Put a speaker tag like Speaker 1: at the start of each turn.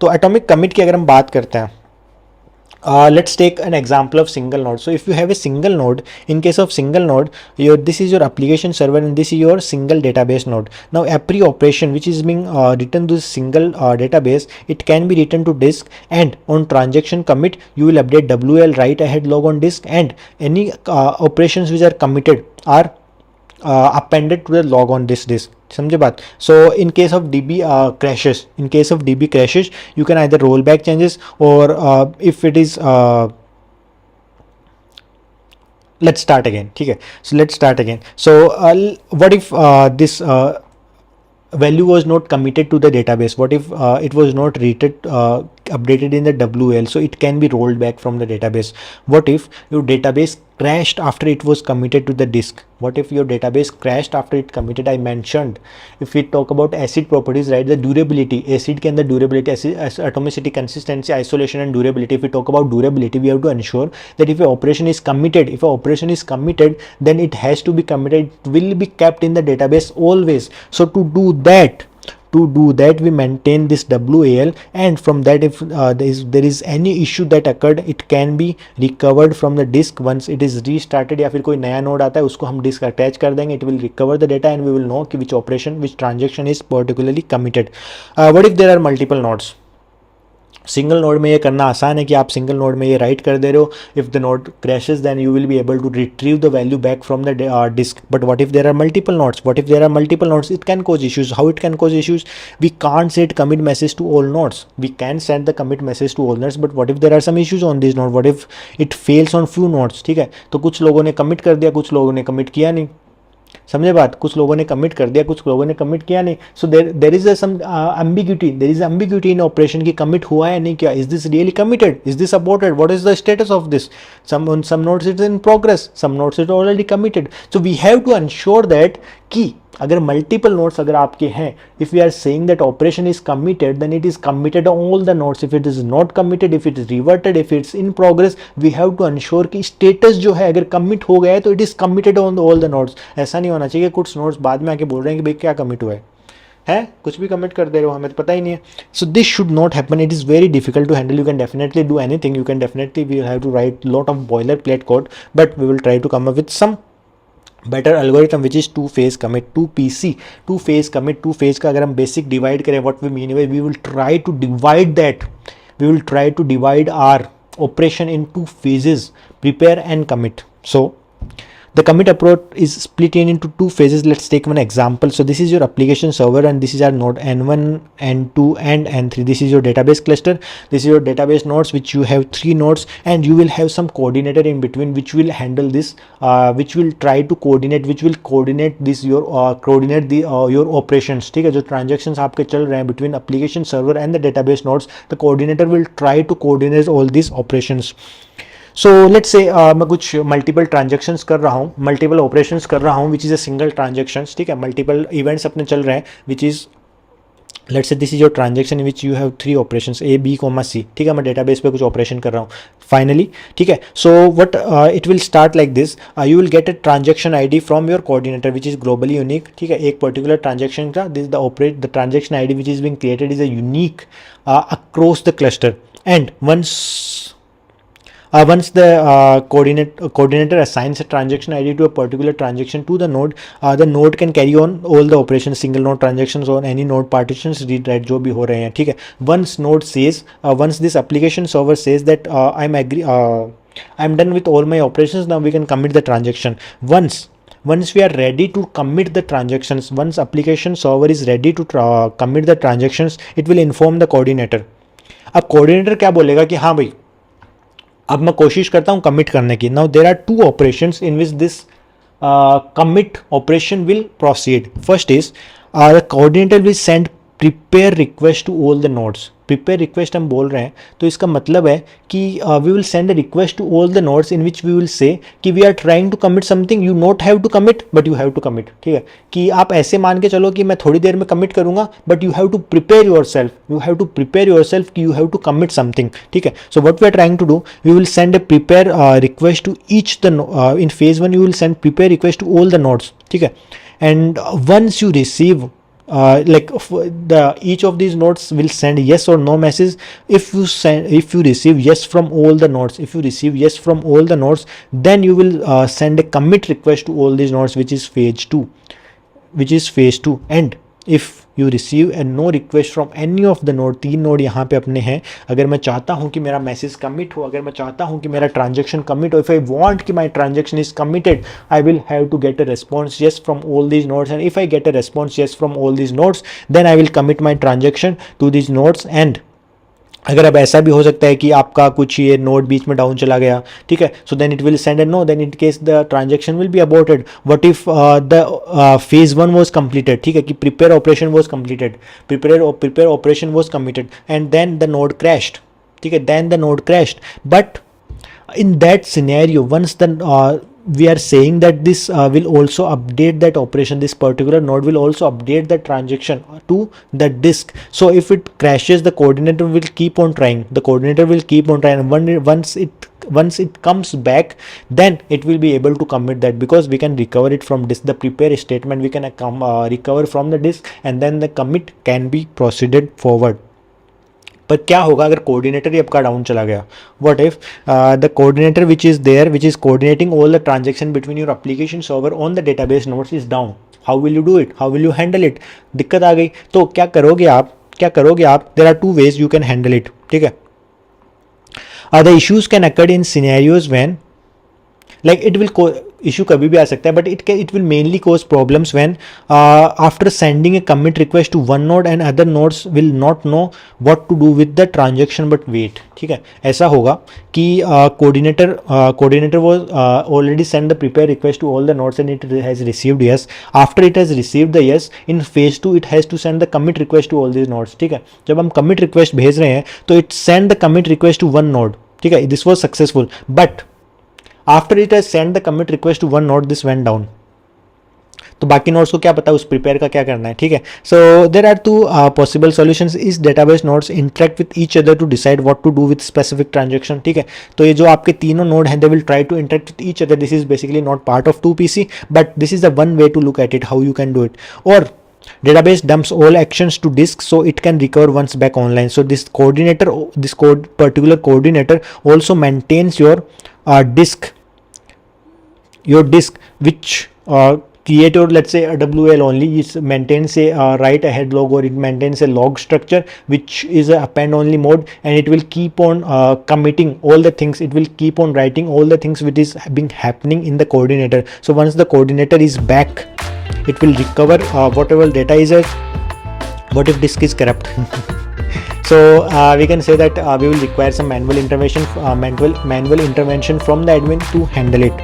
Speaker 1: तो atomic commit की अगर हम बात करते हैं, let's take an example of single node. So if you have a single node, in case of single node, this is your application server and this is your single database node. Now every operation which is being written to this single database, it can be written to disk, and on transaction commit you will update WL write ahead log on disk, and any operations which are committed are appended to the log on this disk. समझे बात? So in case of DB crashes, you can either roll back changes, or if it is let's start again. ठीक है, so let's start again. So what if this value was not committed to the database? What if it was not updated in the WL, so it can be rolled back from the database? What if your database crashed after it was committed to the disk? What if your database crashed after it committed? I mentioned, if we talk about acid properties, right, the durability, acid के अंदर durability, atomicity, consistency, isolation and durability. If we talk about durability, we have to ensure that if an operation is committed, then it has to be committed, it will be kept in the database always. So to do that we maintain this WAL, and from that if there is any issue that occurred, it can be recovered from the disk once it is restarted, या फिर कोई नया node आता है उसको हम disc attach कर देंगे, it will recover the data and we will know कि which transaction is particularly committed. What if there are multiple nodes? Single node में ये करना आसान है कि आप सिंगल नोड में ये राइट कर दे रहे हो. If the node crashes then you will be able to retrieve the value back from the disk. But what if there are multiple nodes? It can cause issues. How it can cause issues? We can't set commit message to all nodes. We can send the commit message to all nodes, but what if there are some issues on this node? What if it fails on few nodes? ठीक है, तो कुछ लोगों ने commit कर दिया, कुछ लोगों ने कमिट किया नहीं. समझे बात? कुछ लोगों ने कमिट कर दिया, कुछ लोगों ने कमिट किया नहीं. So there is some ambiguity in operation की कमिट हुआ है नहीं किया. Is this really committed? Is this aborted? What is the status of this? some nodes it is in progress, some nodes it already committed. So we have to ensure that कि अगर multiple nodes अगर आपके हैं, if we are saying that operation is committed, then it is committed on all the nodes. If it is not committed, if it is reverted, if it's in progress, we have to ensure कि status जो है अगर commit हो गया है तो it is committed on all the nodes. ऐसा नहीं होना चाहिए कुछ नोड्स बाद में आके बोल रहे हैं कि भाई क्या कमिट हुआ है, कुछ भी कमिट कर दे रहे हो, हमें तो पता ही नहीं है. So this should not happen. It is very difficult to handle. You can definitely do anything. You can definitely, we have to write lot of boiler plate code, but we will try to come up with some better algorithm which is two phase commit. 2PC, two phase commit. two phase का अगर हम basic divide करें, what we mean by, we will try to divide our operation in two phases, prepare and commit. So the commit approach is split into two phases. Let's take one example. So this is your application server and this is our node N1, N2 and N3. This is your database cluster. This is your database nodes, which you have 3 nodes, and you will have some coordinator in between which will handle this, which will try to coordinate, this your coordinate the your operations. ठीक है, जो transactions आपके चल रहे हैं between application server and the database nodes, the coordinator will try to coordinate all these operations. So let's say मैं कुछ multiple transactions कर रहा हूँ, मल्टीपल ऑपरेशंस कर रहा हूँ, which is a single transactions. ठीक है, मल्टीपल इवेंट्स अपने चल रहे हैं, which is let's say this is your transaction in which you have 3 operations A, B, C. ठीक है, मैं डेटाबेस पे कुछ ऑपरेशन कर रहा हूँ फाइनली. ठीक है, so what it will start like this. You will get a transaction ID from your coordinator which is globally unique. ठीक है, एक पर्टिकुलर ट्रांजेक्शन का this the transaction ID which is being created is a unique across the cluster. And once the coordinator assigns a transaction ID to a particular transaction to the node can carry on all the operations, single node transactions or any node partitions, read write जो भी हो रहे हैं. ठीक है, once this application server says that I'm done with all my operations, now we can commit the transaction. Once we are ready to commit the transactions, once application server is ready to commit the transactions, it will inform the coordinator. अब coordinator क्या बोलेगा कि हाँ भाई अब मैं कोशिश करता हूं कमिट करने की. Now there are 2 operations in which this commit operation will proceed. First is the coordinator will send prepare request to all the nodes. Prepare request हम बोल रहे हैं तो इसका मतलब है कि we will send a request to all the nodes in which we will say कि we are trying to commit something, you not have to commit but you have to commit. ठीक है, कि आप ऐसे मान के चलो कि मैं थोड़ी देर में कमिट करूंगा but you have to prepare yourself कि you have to commit something. ठीक है, so what we are trying to do, we will send a prepare request to each the in phase 1 you will send prepare request to all the nodes. ठीक है, and once you receive each of these nodes will send yes or no message. If you receive yes from all the nodes, then you will send a commit request to all these nodes, which is phase 2, and if you receive a no request from any of the node, 3 node यहाँ पे अपने हैं, अगर मैं चाहता हूँ कि मेरा मैसेज कमिट हो, अगर मैं चाहता हूँ कि मेरा ट्रांजेक्शन कमिट हो, इफ आई वांट कि my transaction is committed, I will have to get a response yes from all these nodes, and if I get a response yes from all these nodes, then I will commit my transaction to these nodes. And अगर अब ऐसा भी हो सकता है कि आपका कुछ ये नोड बीच में डाउन चला गया, ठीक है, so then it will send a no, then in case the transaction will be aborted. What if the phase 1 was completed, ठीक है, कि prepare operation was completed, prepare operation was committed, and then the node crashed, ठीक है, then the node crashed. But in that scenario, once the we are saying that this will also update that operation, this particular node will also update the transaction to the disk. So if it crashes, the coordinator will keep on trying, and once it comes back, then it will be able to commit that, because we can recover it from disk. The prepare statement we can recover from the disk, and then the commit can be proceeded forward. पर क्या होगा अगर coordinator ही आपका down चला गया? What if the coordinator which is there, which is coordinating all the transaction between your application server on the database nodes is down? How will you do it? How will you handle it? दिक्कत आ गई तो क्या करोगे आप? There are 2 ways you can handle it, ठीक है. The issues can occur in scenarios when, like, it will issue कभी भी आ सकता है, but it will mainly cause problems when after sending a commit request to one node and other nodes will not know what to do with the transaction but wait, ठीक है. ऐसा होगा कि coordinator was already sent the prepare request to all the nodes and it has received yes. After it has received the yes, in phase 2 it has to send the commit request to all these nodes, ठीक है. जब हम commit request भेज रहे हैं तो it send the commit request to one node, ठीक है, this was successful, but after it has sent the commit request to one node, this went down. तो बाकी नोड्स को क्या पता उस प्रिपेयर का क्या करना है, ठीक है. So there are 2 possible solutions. इस database nodes interact with each other to decide what to do with specific transaction, ठीक है. तो ये जो आपके तीनों नोड हैं, they will try to interact with each other. This is basically not part of 2PC, but this is the one way to look at it, how you can do it. और database dumps all actions to disk, so it can recover once back online. So this particular coordinator also maintains your disk, which create your, let's say, a WL only. It maintains a write ahead log, or it maintains a log structure, which is a append only mode, and it will keep on committing all the things. It will keep on writing all the things which is being happening in the coordinator. So once the coordinator is back, it will recover whatever data is there. What if disk is corrupt? So we can say that we will require some manual intervention from the admin to handle it.